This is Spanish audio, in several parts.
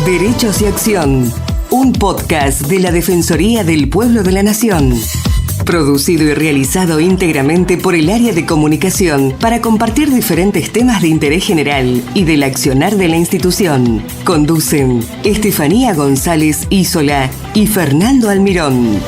Derechos y Acción, un podcast de la Defensoría del Pueblo de la Nación. Producido y realizado íntegramente por el área de comunicación para compartir diferentes temas de interés general y del accionar de la institución. Conducen Estefanía González Isola y Fernando Almirón.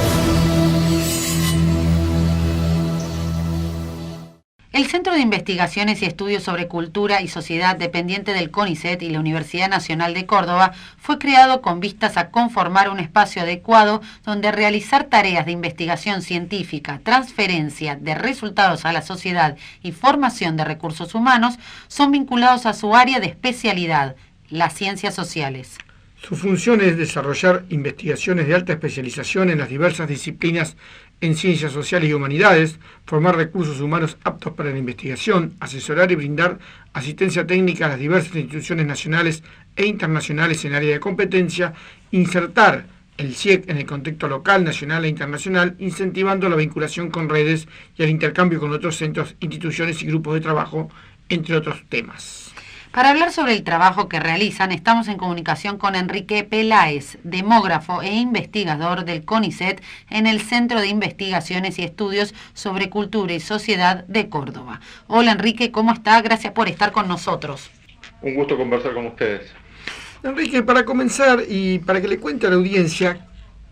El Centro de Investigaciones y Estudios sobre Cultura y Sociedad, dependiente del CONICET y la Universidad Nacional de Córdoba, fue creado con vistas a conformar un espacio adecuado donde realizar tareas de investigación científica, transferencia de resultados a la sociedad y formación de recursos humanos son vinculados a su área de especialidad, las ciencias sociales. Su función es desarrollar investigaciones de alta especialización en las diversas disciplinas en ciencias sociales y humanidades, formar recursos humanos aptos para la investigación, asesorar y brindar asistencia técnica a las diversas instituciones nacionales e internacionales en área de competencia, insertar el CIEC en el contexto local, nacional e internacional, incentivando la vinculación con redes y el intercambio con otros centros, instituciones y grupos de trabajo, entre otros temas. Para hablar sobre el trabajo que realizan, estamos en comunicación con Enrique Peláez, demógrafo e investigador del CONICET en el Centro de Investigaciones y Estudios sobre Cultura y Sociedad de Córdoba. Hola Enrique, ¿cómo está? Gracias por estar con nosotros. Un gusto conversar con ustedes. Enrique, para comenzar y para que le cuente a la audiencia,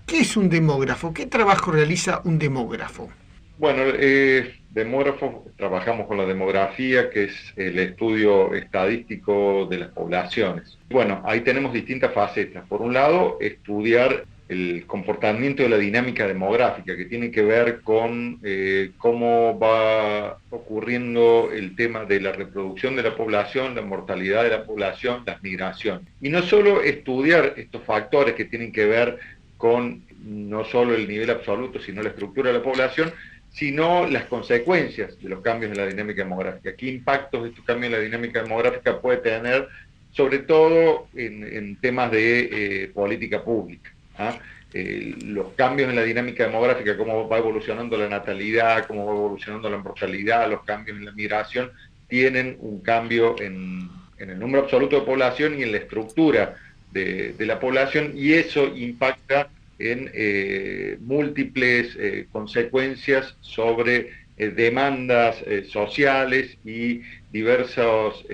¿qué es un demógrafo? ¿Qué trabajo realiza un demógrafo? Bueno, demógrafos, trabajamos con la demografía, que es el estudio estadístico de las poblaciones. Bueno, ahí tenemos distintas facetas. Por un lado, estudiar el comportamiento de la dinámica demográfica, que tiene que ver con cómo va ocurriendo el tema de la reproducción de la población, la mortalidad de la población, las migraciones. Y no solo estudiar estos factores que tienen que ver con no solo el nivel absoluto, sino la estructura de la población, sino las consecuencias de los cambios en la dinámica demográfica. ¿Qué impactos estos cambios en la dinámica demográfica puede tener, sobre todo en temas de política pública? Los cambios en la dinámica demográfica, cómo va evolucionando la natalidad, cómo va evolucionando la mortalidad, los cambios en la migración, tienen un cambio en el número absoluto de población y en la estructura de la población, y eso impacta en múltiples consecuencias sobre demandas sociales y diversos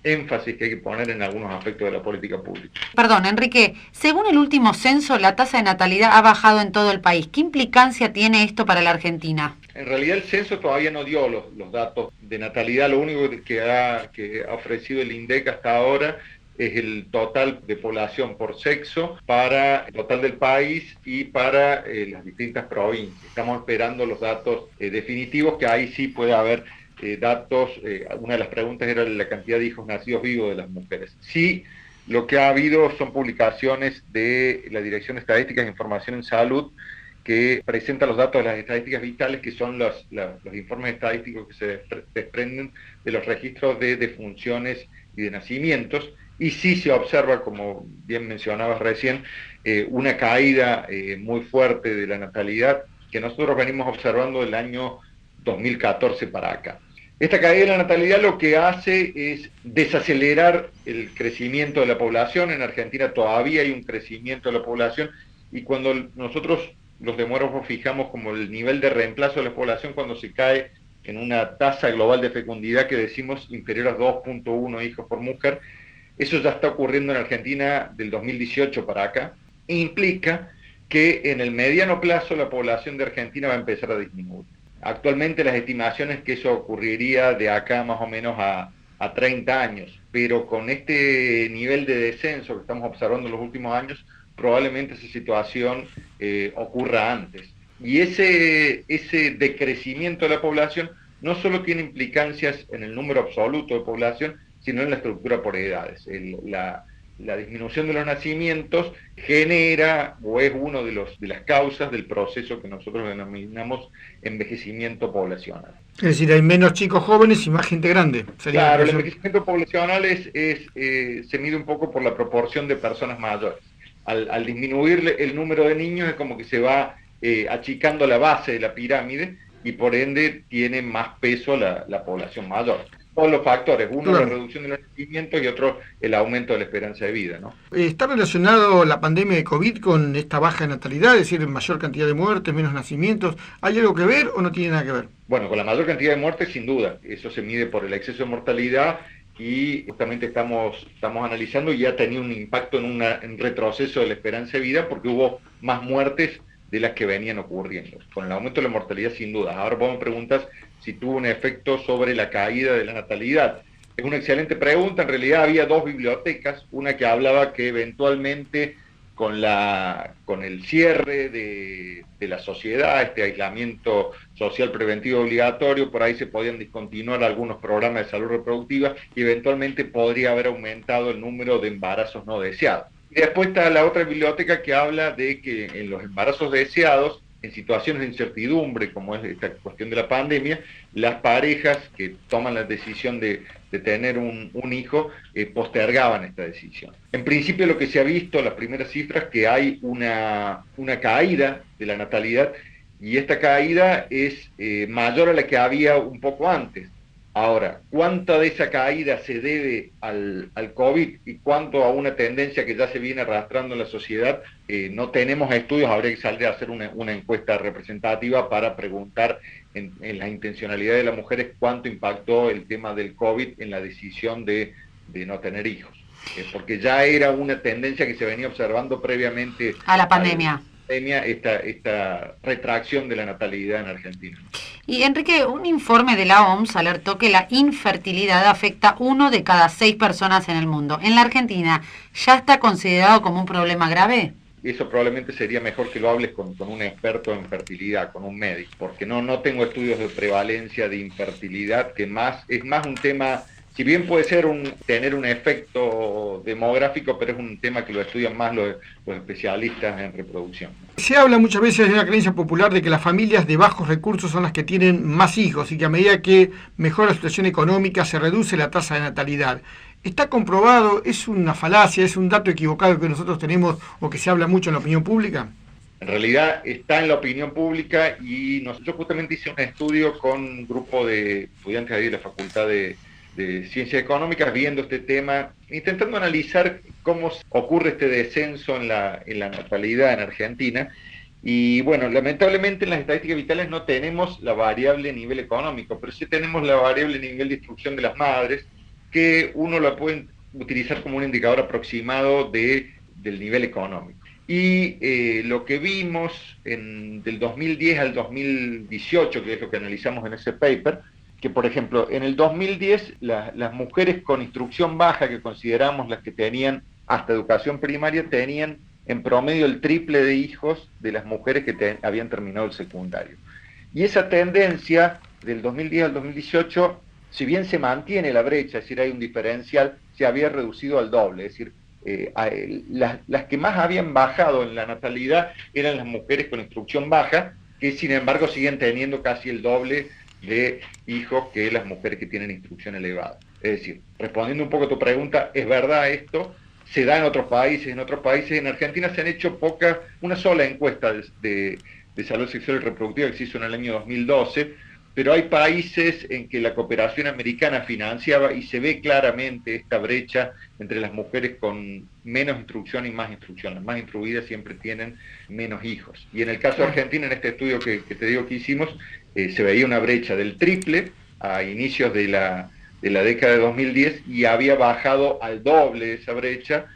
énfasis que hay que poner en algunos aspectos de la política pública. Perdón, Enrique, según el último censo, la tasa de natalidad ha bajado en todo el país. ¿Qué implicancia tiene esto para la Argentina? En realidad el censo todavía no dio los datos de natalidad. Lo único que ha ofrecido el INDEC hasta ahora es el total de población por sexo para el total del país y para las distintas provincias. Estamos esperando los datos definitivos, que ahí sí puede haber datos. Una de las preguntas era la cantidad de hijos nacidos vivos de las mujeres. Sí, lo que ha habido son publicaciones de la Dirección de Estadísticas e Información en Salud, que presenta los datos de las estadísticas vitales, que son los informes estadísticos que se desprenden de los registros de defunciones y de nacimientos. Y sí se observa, como bien mencionabas recién, una caída muy fuerte de la natalidad que nosotros venimos observando del año 2014 para acá. Esta caída de la natalidad lo que hace es desacelerar el crecimiento de la población. En Argentina todavía hay un crecimiento de la población, y cuando nosotros los demógrafos fijamos como el nivel de reemplazo de la población cuando se cae en una tasa global de fecundidad que decimos inferior a 2.1 hijos por mujer, eso ya está ocurriendo en Argentina del 2018 para acá, e implica que en el mediano plazo la población de Argentina va a empezar a disminuir. Actualmente las estimaciones que eso ocurriría de acá más o menos a 30 años, pero con este nivel de descenso que estamos observando en los últimos años, probablemente esa situación ocurra antes. Y ese decrecimiento de la población no solo tiene implicancias en el número absoluto de población, sino en la estructura por edades. La disminución de los nacimientos genera, o es una de las causas del proceso que nosotros denominamos envejecimiento poblacional. Es decir, hay menos chicos jóvenes y más gente grande. Claro, el envejecimiento poblacional se mide un poco por la proporción de personas mayores. Al disminuir el número de niños es como que se va achicando la base de la pirámide, y por ende tiene más peso la población mayor. todos los factores, uno Claro. la reducción de los nacimientos y otro el aumento de la esperanza de vida, ¿no? ¿Está relacionado la pandemia de COVID con esta baja de natalidad, es decir, mayor cantidad de muertes, menos nacimientos? ¿Hay algo que ver o no tiene nada que ver? Bueno, con la mayor cantidad de muertes, sin duda, eso se mide por el exceso de mortalidad y justamente estamos analizando y ha tenido un impacto en un retroceso de la esperanza de vida porque hubo más muertes de las que venían ocurriendo. Con el aumento de la mortalidad, sin duda. Ahora vos me preguntas si tuvo un efecto sobre la caída de la natalidad. Es una excelente pregunta. En realidad había dos bibliotecas, una que hablaba que eventualmente con el cierre de la sociedad, este aislamiento social preventivo obligatorio, por ahí se podían discontinuar algunos programas de salud reproductiva y eventualmente podría haber aumentado el número de embarazos no deseados. Y después está la otra biblioteca que habla de que en los embarazos deseados, en situaciones de incertidumbre, como es esta cuestión de la pandemia, las parejas que toman la decisión de tener un hijo postergaban esta decisión. En principio lo que se ha visto, las primeras cifras, que hay una caída de la natalidad y esta caída es mayor a la que había un poco antes. Ahora, ¿cuánta de esa caída se debe al COVID y cuánto a una tendencia que ya se viene arrastrando en la sociedad? No tenemos estudios, habría que salir a hacer una encuesta representativa para preguntar en la intencionalidad de las mujeres cuánto impactó el tema del COVID en la decisión de no tener hijos. Porque ya era una tendencia que se venía observando previamente a la pandemia. Esta retracción de la natalidad en Argentina. Y Enrique, un informe de la OMS alertó que la infertilidad afecta 1 de cada 6 personas en el mundo. ¿En la Argentina ya está considerado como un problema grave? Eso probablemente sería mejor que lo hables con un experto en fertilidad, con un médico, porque no tengo estudios de prevalencia de infertilidad, que es más un tema, si bien puede ser tener un efecto demográfico, pero es un tema que lo estudian más los especialistas en reproducción. Se habla muchas veces de una creencia popular de que las familias de bajos recursos son las que tienen más hijos y que a medida que mejora la situación económica se reduce la tasa de natalidad. ¿Está comprobado? ¿Es una falacia? ¿Es un dato equivocado que nosotros tenemos o que se habla mucho en la opinión pública? En realidad está en la opinión pública y yo justamente hice un estudio con un grupo de estudiantes ahí de la Facultad de Ciencias Económicas viendo este tema, intentando analizar cómo ocurre este descenso en la natalidad en Argentina. Y bueno, lamentablemente en las estadísticas vitales no tenemos la variable nivel económico, pero sí tenemos la variable nivel de instrucción de las madres, que uno la puede utilizar como un indicador aproximado del nivel económico. Y lo que vimos del 2010 al 2018, que es lo que analizamos en ese paper, que por ejemplo en el 2010 las mujeres con instrucción baja, que consideramos las que tenían hasta educación primaria, tenían en promedio el triple de hijos de las mujeres que habían terminado el secundario. Y esa tendencia del 2010 al 2018, si bien se mantiene la brecha, es decir, hay un diferencial, se había reducido al doble, es decir, las que más habían bajado en la natalidad eran las mujeres con instrucción baja, que sin embargo siguen teniendo casi el doble de hijos que las mujeres que tienen instrucción elevada. Es decir, respondiendo un poco a tu pregunta, ¿es verdad esto? Se da en otros países, en Argentina se han hecho una sola encuesta de salud sexual y reproductiva que se hizo en el año 2012, pero hay países en que la cooperación americana financiaba y se ve claramente esta brecha entre las mujeres con menos instrucción y más instrucción. Las más instruidas siempre tienen menos hijos. Y en el caso de Argentina, en este estudio que te digo que hicimos, se veía una brecha del triple a inicios de la década de 2010 y había bajado al doble esa brecha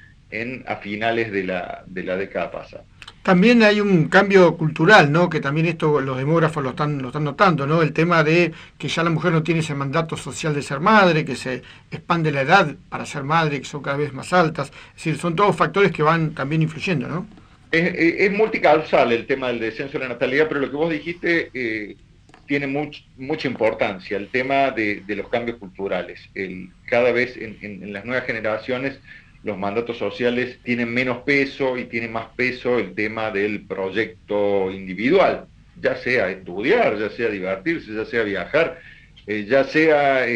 a finales de la década pasada. También hay un cambio cultural, ¿no? Que también esto los demógrafos lo están notando, ¿no? El tema de que ya la mujer no tiene ese mandato social de ser madre, que se expande la edad para ser madre, que son cada vez más altas. Es decir, son todos factores que van también influyendo, ¿no? Es multicausal el tema del descenso de la natalidad, pero lo que vos dijiste tiene mucha importancia, el tema de los cambios culturales. Cada vez en las nuevas generaciones los mandatos sociales tienen menos peso y tiene más peso el tema del proyecto individual, ya sea estudiar, ya sea divertirse, ya sea viajar, ya sea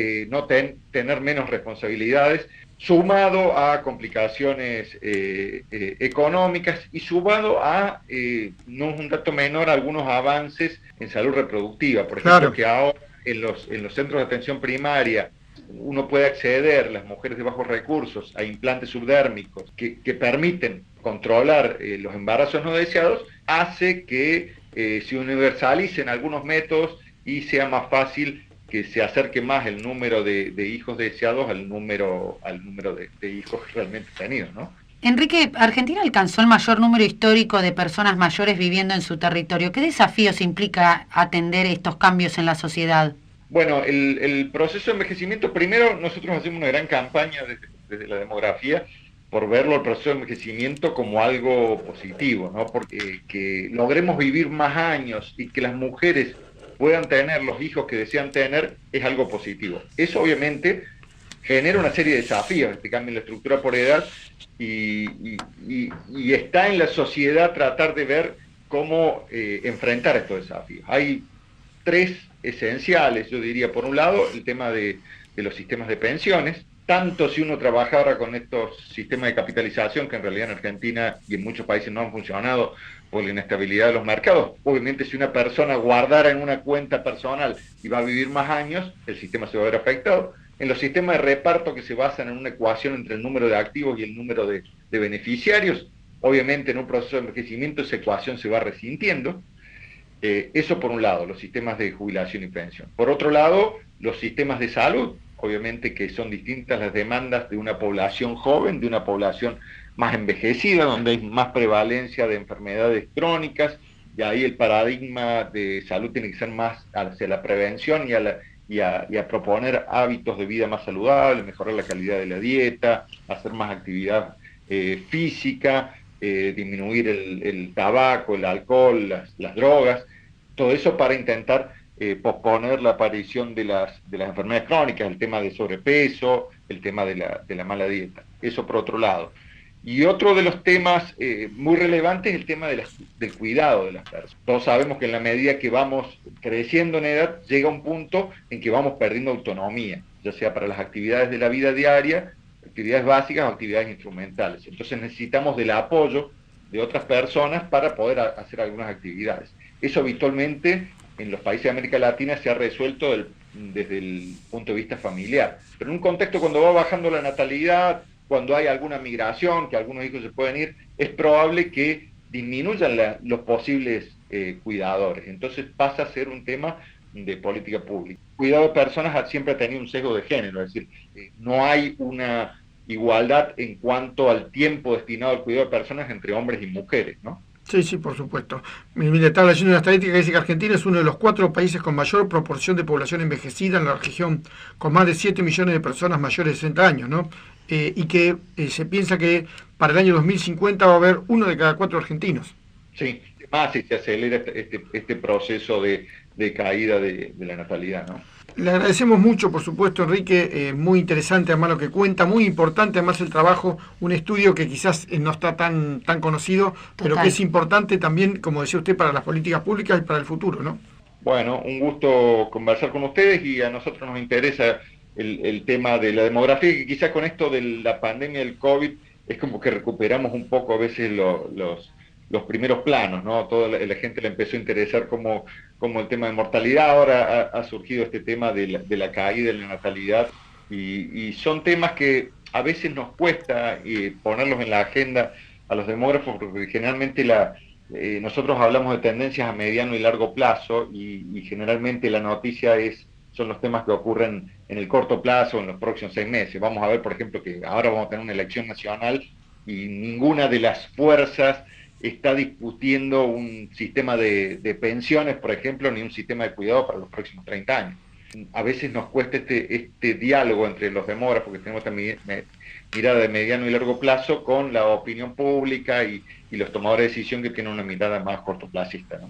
tener menos responsabilidades, sumado a complicaciones económicas y sumado a, no es un dato menor, algunos avances en salud reproductiva. Por ejemplo, claro, que ahora en los centros de atención primaria uno puede acceder, las mujeres de bajos recursos, a implantes subdérmicos que permiten controlar los embarazos no deseados, hace que se universalicen algunos métodos y sea más fácil que se acerque más el número de hijos deseados al número de hijos realmente tenidos, ¿no? Enrique, Argentina alcanzó el mayor número histórico de personas mayores viviendo en su territorio. ¿Qué desafíos implica atender estos cambios en la sociedad? Bueno, el proceso de envejecimiento, primero nosotros hacemos una gran campaña desde la demografía por verlo el proceso de envejecimiento como algo positivo, ¿no? Porque que logremos vivir más años y que las mujeres puedan tener los hijos que desean tener es algo positivo. Eso obviamente genera una serie de desafíos, este cambio en la estructura por edad, y está en la sociedad tratar de ver cómo enfrentar estos desafíos. Hay tres esenciales, yo diría. Por un lado, el tema de los sistemas de pensiones, tanto si uno trabajara con estos sistemas de capitalización, que en realidad en Argentina y en muchos países no han funcionado por la inestabilidad de los mercados. Obviamente, si una persona guardara en una cuenta personal y va a vivir más años, el sistema se va a ver afectado. En los sistemas de reparto que se basan en una ecuación entre el número de activos y el número de beneficiarios, obviamente en un proceso de envejecimiento esa ecuación se va resintiendo. Eso por un lado, los sistemas de jubilación y pensión. Por otro lado, los sistemas de salud, obviamente que son distintas las demandas de una población joven, de una población más envejecida, donde hay más prevalencia de enfermedades crónicas, y ahí el paradigma de salud tiene que ser más hacia la prevención y a proponer hábitos de vida más saludables, mejorar la calidad de la dieta, hacer más actividad física, disminuir el tabaco, el alcohol, las drogas, todo eso para intentar posponer la aparición de las enfermedades crónicas, el tema de sobrepeso, el tema de la mala dieta. Eso por otro lado. Y otro de los temas muy relevantes es el tema del cuidado de las personas. Todos sabemos que en la medida que vamos creciendo en edad, llega un punto en que vamos perdiendo autonomía, ya sea para las actividades de la vida diaria, actividades básicas o actividades instrumentales. Entonces necesitamos del apoyo de otras personas para poder hacer algunas actividades. Eso habitualmente en los países de América Latina se ha resuelto desde el punto de vista familiar. Pero en un contexto cuando va bajando la natalidad, cuando hay alguna migración, que algunos hijos se pueden ir, es probable que disminuyan los posibles cuidadores. Entonces pasa a ser un tema de política pública. Cuidado de personas siempre ha tenido un sesgo de género, es decir, no hay una igualdad en cuanto al tiempo destinado al cuidado de personas entre hombres y mujeres, ¿no? Sí, por supuesto. Mira, estaba leyendo una estadística que dice que Argentina es uno de los 4 países con mayor proporción de población envejecida en la región, con más de 7 millones de personas mayores de 60 años, ¿no? Y que se piensa que para el año 2050 va a haber 1 de cada 4 argentinos. Sí, más si se acelera este proceso de caída de la natalidad, ¿no? Le agradecemos mucho, por supuesto, Enrique, muy interesante además lo que cuenta, muy importante además el trabajo, un estudio que quizás no está tan conocido, pero que es importante también, como decía usted, para las políticas públicas y para el futuro, ¿no? Bueno, un gusto conversar con ustedes, y a nosotros nos interesa el tema de la demografía, que quizás con esto de la pandemia del COVID es como que recuperamos un poco a veces los primeros planos, ¿no? Toda la gente le empezó a interesar como el tema de mortalidad. Ahora ha surgido este tema de la caída de la natalidad, y son temas que a veces nos cuesta ponerlos en la agenda a los demógrafos, porque generalmente nosotros hablamos de tendencias a mediano y largo plazo, y generalmente la noticia son los temas que ocurren en el corto plazo, en los próximos 6 meses. Vamos a ver, por ejemplo, que ahora vamos a tener una elección nacional y ninguna de las fuerzas está discutiendo un sistema de pensiones, por ejemplo, ni un sistema de cuidado para los próximos 30 años. A veces nos cuesta este diálogo entre los demógrafos, que tenemos esta mirada de mediano y largo plazo, con la opinión pública y los tomadores de decisión, que tienen una mirada más cortoplacista, ¿no?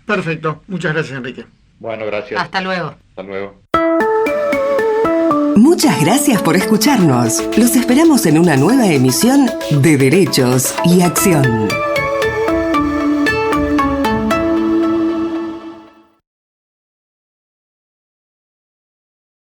Perfecto. Muchas gracias, Enrique. Bueno, gracias. Hasta luego. Hasta luego. Muchas gracias por escucharnos. Los esperamos en una nueva emisión de Derechos y Acción.